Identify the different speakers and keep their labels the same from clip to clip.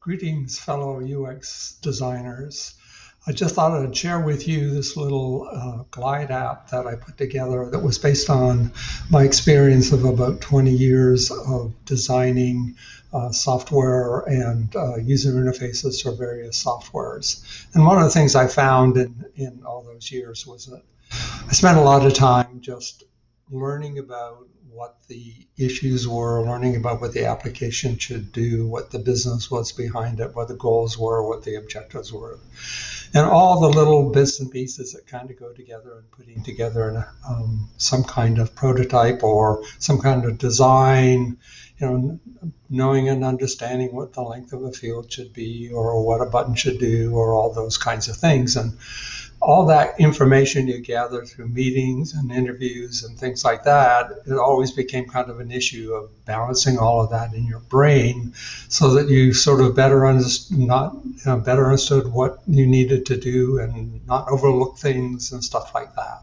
Speaker 1: Greetings, fellow UX designers. I just thought I'd share with you this little Glide app that I put together that was based on my experience of about 20 years of designing software and user interfaces for various softwares. And one of the things I found in all those years was that I spent a lot of time just learning about what the issues were, learning about what the application should do, what the business was behind it, what the goals were, what the objectives were, and all the little bits and pieces that kind of go together and putting together some kind of prototype or some kind of design, knowing and understanding what the length of a field should be or what a button should do or all those kinds of things. And all that information you gather through meetings and interviews and things like that, it always became kind of an issue of balancing all of that in your brain so that you sort of better understood what you needed to do and not overlook things and stuff like that.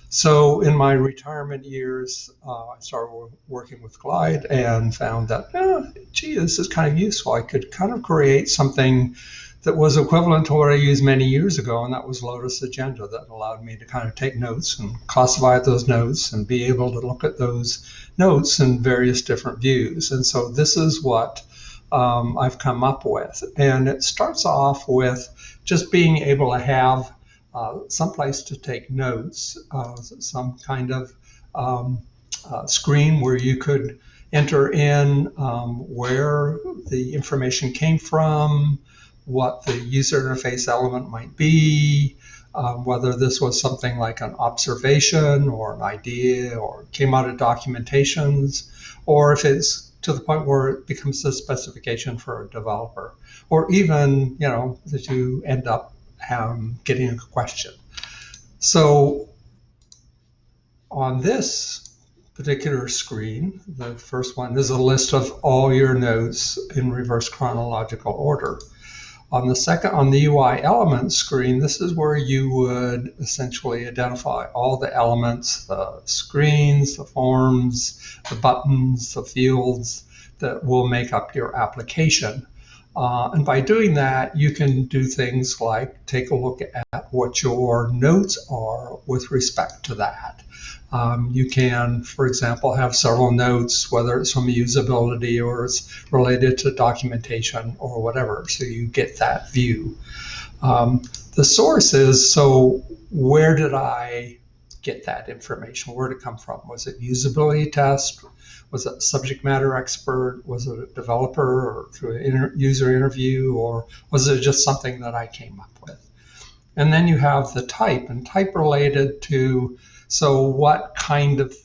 Speaker 1: So in my retirement years, I started working with Glide and found that, this is kind of useful. I could kind of create something that was equivalent to what I used many years ago, and that was Lotus Agenda, that allowed me to kind of take notes and classify those notes and be able to look at those notes in various different views. And so this is what I've come up with. And it starts off with just being able to have some place to take notes, some kind of screen where you could enter in where the information came from, what the user interface element might be, whether this was something like an observation or an idea or came out of documentations, or if it's to the point where it becomes a specification for a developer, or even, that you end up getting a question. So on this particular screen, the first one is a list of all your notes in reverse chronological order. On the UI elements screen, this is where you would essentially identify all the elements, the screens, the forms, the buttons, the fields that will make up your application. And by doing that, you can do things like take a look at what your notes are with respect to that. You can, for example, have several notes, whether it's from usability or it's related to documentation or whatever, so you get that view. The source is, so where did I get that information? Where did it come from? Was it usability test? Was it a subject matter expert? Was it a developer or through an user interview? Or was it just something that I came up with? And then you have the type, and type related to, so what kind of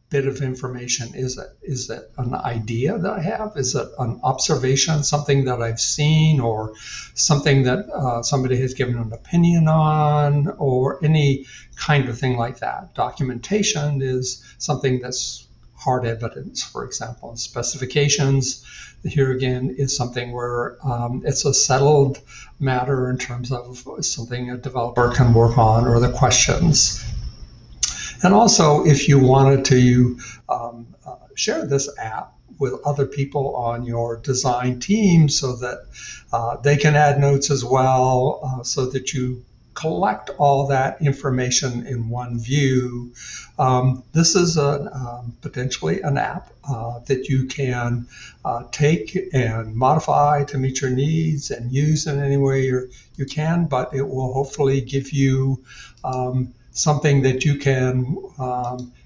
Speaker 1: bit of information is it? Is it an idea that I have? Is it an observation, something that I've seen, or something that somebody has given an opinion on, or any kind of thing like that? Documentation is something that's hard evidence, for example. And specifications, here again, is something where it's a settled matter in terms of something a developer can work on, or the questions. And also, if you wanted to share this app with other people on your design team so that they can add notes as well, so that you collect all that information in one view. This is potentially an app that you can take and modify to meet your needs and use in any way you can, but it will hopefully give you something that you can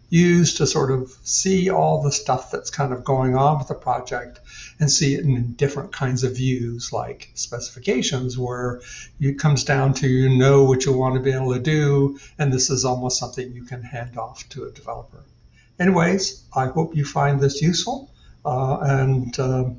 Speaker 1: use to sort of see all the stuff that's kind of going on with the project and see it in different kinds of views, like specifications, where it comes down to what you want to be able to do, and this is almost something you can hand off to a developer. Anyways, I hope you find this useful, and